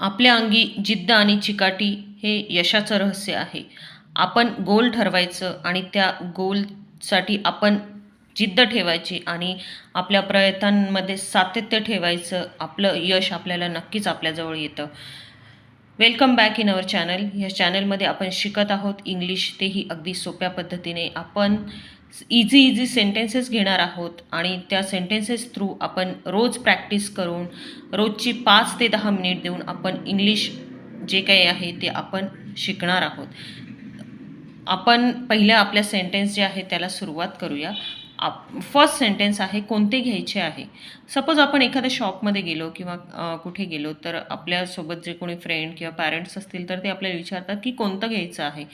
आपल्या अंगी जिद्द आणि चिकाटी हे यशाचं रहस्य आहे. आपण गोल ठरवायचं आणि त्या गोलसाठी आपण जिद्द ठेवायची आणि आपल्या प्रयत्नांमध्ये सातत्य ठेवायचं. आपलं यश आपल्याला नक्कीच आपल्याजवळ येतं. Welcome back in our channel. या चॅनलमध्ये आपण शिकत आहोत इंग्लिश, तेही अगदी सोप्या पद्धतीने. आपण इझी सेंटेन्सेस घेणार आहोत आणि त्या सेंटेन्सेस थ्रू आपण रोज प्रॅक्टिस करून रोजची 5 ते 10 मिनिट देऊन आपण इंग्लिश जे काही आहे ते आपण शिकणार आहोत. आपण पहिल्या आपल्या सेंटेन्स जे आहे त्याला सुरुवात करूया. फर्स्ट सेंटेन्स आहे, कोणते घ्यायचे आहे. सपोज आपण एखाद्या शॉपमध्ये गेलो किंवा कुठे गेलो तर आपल्यासोबत जे कोणी फ्रेंड किंवा पॅरेंट्स असतील तर ते आपल्याला विचारतात की कोणतं घ्यायचं आहे,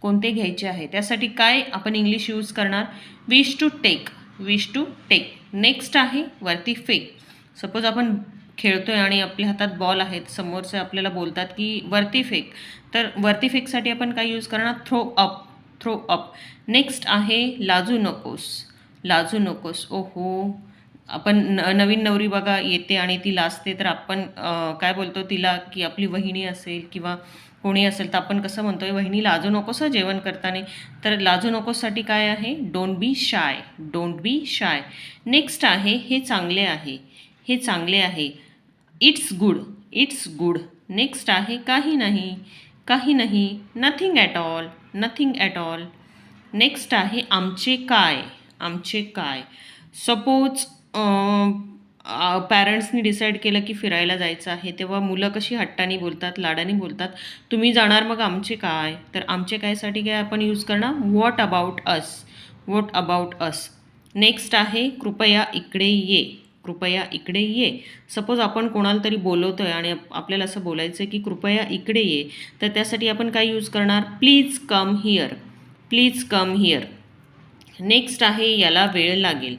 कोणते घ्यायचे आहे. त्यासाठी काय आपण इंग्लिश यूज करणार? Wish to take. Wish to take. Next आहे वरती फेक. सपोज आपण खेळतोय आणि आपल्या हातात बॉल आहेत, समोरचे आपल्याला बोलतात की वरती फेक, तर वरती फेकसाठी आपण काय यूज करणार? Throw up. Throw up. Next आहे लाजू नकोस. लाजू नकोस. ओहो, आपण नवीन नवरी बघा येते आणि ती लाजते तर आपण काय बोलतो तिला, की आपली वहिनी असेल किंवा कोणी असेल तर आपण कसं म्हणतोय, वहिनी लाजू नकोस जेवण करताना. तर लाजू नकोससाठी काय आहे? Don't be shy. Don't be shy. Next आहे हे चांगले आहे. हे चांगले आहे. It's good. It's good. Next आहे काही नाही. काही नाही. Nothing at all. Nothing at all. Next आहे आमचे काय. आमचे काय. सपोज पॅरेंट्सनी डिसाईड केलं की फिरायला जायचं आहे, तेव्हा मुलं कशी हट्टानी बोलतात, लाडानी बोलतात, तुम्ही जाणार मग आमचे काय. तर आमचे कायसाठी काय आपण यूज करणार? What about us. What about us. Next आहे कृपया इकडे ये. कृपया इकडे ये. सपोज आपण कोणाला तरी बोलवतोय आणि आपल्याला असं बोलायचं आहे की कृपया इकडे ये, तर त्यासाठी आपण काय यूज करणार? Please come here. Please come here. Next आहे याला वेळ लागेल.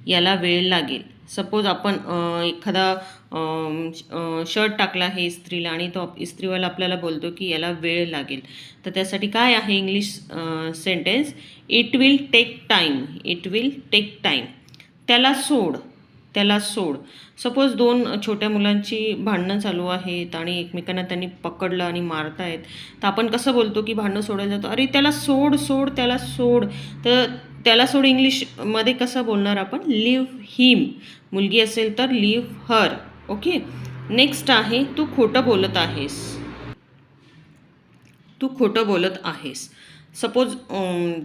याला वेळ लागेल. सपोज आपण एखादा शर्ट टाकला आहे इस्त्रीला आणि तो इस्त्रीवाला आपल्याला बोलतो की याला वेळ लागेल, तर त्यासाठी काय आहे English sentence? It will take time. It will take time. त्याला सोड. त्याला सोड. सपोज 2 छोट्या मुलांची भांडणं चालू आहेत आणि एकमेकांना त्यांनी पकडलं आणि मारतायत, तर आपण कसं बोलतो की भांडणं सोडायला जातो, अरे त्याला सोड, सोड, त्याला सोड. तर त्याला सोड इंग्लिशमध्ये कसं बोलणार आपण? लिव्ह हिम. मुलगी असेल तर लिव्ह हर. ओके. नेक्स्ट आहे तू खोटं बोलत आहेस. तू खोटं बोलत आहेस. सपोज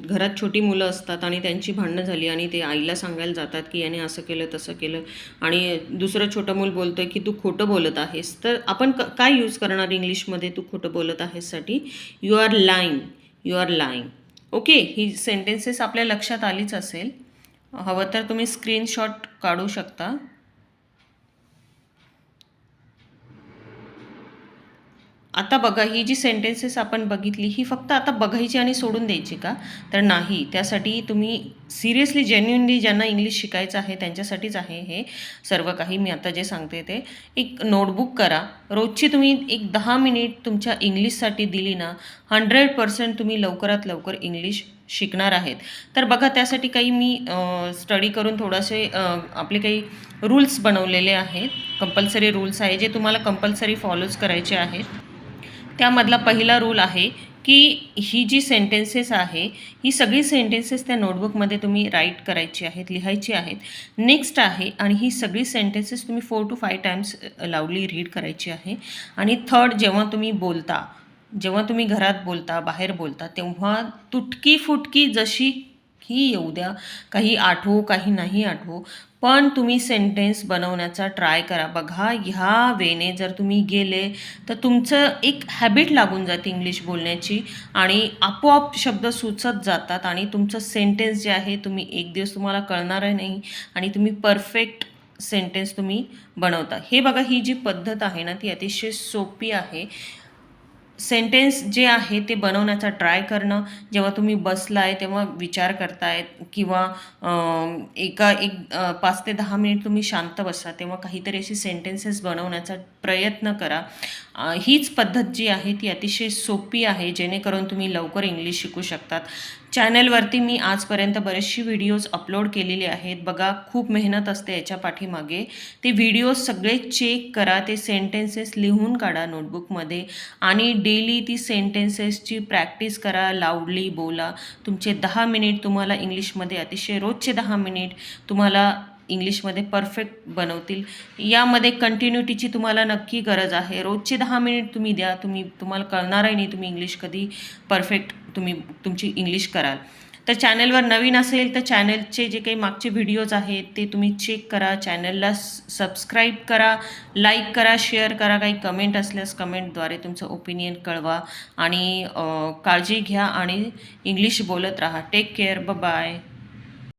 घरात छोटी मुलं असतात आणि त्यांची भांडणं झाली आणि ते आईला सांगायला जातात की याने असं केलं तसं केलं आणि दुसरं छोटं मूल बोलतं आहे की तू खोटं बोलत आहेस, तर आपण काय यूज करणार इंग्लिशमध्ये तू खोटं बोलत आहेससाठी? You are lying. You are lying. Okay. ही सेंटेन्सेस आपल्या लक्षात आलीच असेल. हवं तर तुम्ही स्क्रीनशॉट काढू शकता. आता बघा, ही जी सेंटेन्सेस आपण बघितली ही फक्त आता बघायची आणि सोडून द्यायची का? तर नाही. त्यासाठी तुम्ही सिरियसली जेन्युइनली ज्यांना इंग्लिश शिकायचं आहे त्यांच्यासाठीच आहे हे सर्व काही. मी आता जे सांगते ते एक नोटबुक करा. रोजची तुम्ही एक 10 मिनिट तुमच्या इंग्लिशसाठी दिली ना, 100% तुम्ही लवकरात लवकर इंग्लिश शिकणार आहेत. तर बघा, त्यासाठी काही मी स्टडी करून थोडेसे आपले काही रूल्स बनवलेले आहेत. कंपल्सरी रूल्स आहे जे तुम्हाला कंपल्सरी फॉलोज करायचे आहेत. त्यामधला पहिला रूल आहे की ही जी सेंटेन्सेस आहे ही सगळी सेंटेन्सेस त्या नोटबुकमध्ये तुम्ही राईट करायची आहेत, लिहायची आहेत. नेक्स्ट आहे आणि ही सगळी सेंटेन्सेस तुम्ही 4 to 5 टाइम्स लाऊडली रीड करायची आहे. आणि थर्ड, जेव्हा तुम्ही बोलता, जेव्हा तुम्ही घरात बोलता, बाहेर बोलता, तेव्हा तुटकी फुटकी जशी ही येऊ द्या, काही आठवो काही नाही आठवो, पण तुम्ही सेंटेन्स बनवण्याचा ट्राय करा. बघा, ह्या वेने जर तुम्ही गेले तर तुमचं एक हॅबिट लागून जाते इंग्लिश बोलण्याची आणि आपोआप शब्द सुचत जातात आणि तुमचं सेंटेन्स जे आहे तुम्ही एक दिवस तुम्हाला कळणारही नाही आणि तुम्ही परफेक्ट सेंटेन्स तुम्ही बनवता. हे बघा, ही जी पद्धत आहे ना ती अतिशय सोपी आहे. सेंटेन्स जे आहे ते बनवण्याचा ट्राय करणं. जेव्हा तुम्ही बसलाय तेव्हा विचार करताय किंवा एक 5 ते 10 मिनिट तुम्ही शांत बसा, तेव्हा काहीतरी अशी सेंटेन्सेस बनवण्याचा प्रयत्न करा हीच पद्धत जी आहे ती अतिशय सोपी आहे, जेणेकरून तुम्ही लवकर इंग्लिश शिकू शकतात. चॅनलवरती मी आजपर्यंत बरेचसे व्हिडिओज अपलोड केलेले आहेत. बघा, खूप मेहनत असते याच्या पाठीमागे. ते व्हिडिओज सगळे चेक करा, ते सेंटेन्सेस लिहून काढा नोटबुकमध्ये आणि डेली ती सेंटेन्सेसची प्रॅक्टिस करा, लाऊडली बोला. तुमचे 10 मिनिट तुम्हाला इंग्लिशमध्ये अतिशय रोजचे 10 मिनिट तुम्हाला इंग्लिशमध्ये परफेक्ट बनवतील. यामध्ये कंटिन्युटीची तुम्हाला नक्की गरज आहे. रोजचे 10 मिनिट तुम्ही द्या. तुम्हाला कळणारही नाही तुम्ही इंग्लिश कधी परफेक्ट तुमची इंग्लिश कराल. तर चॅनलवर नवीन असेल तर चॅनलचे जे काही मागचे व्हिडिओज आहेत ते तुम्ही चेक करा. चॅनलला सबस्क्राईब करा, लाईक करा, शेअर करा. काही कमेंट असल्यास कमेंटद्वारे तुमचं ओपिनियन कळवा आणि काळजी घ्या आणि इंग्लिश बोलत राहा. Take care. बाय.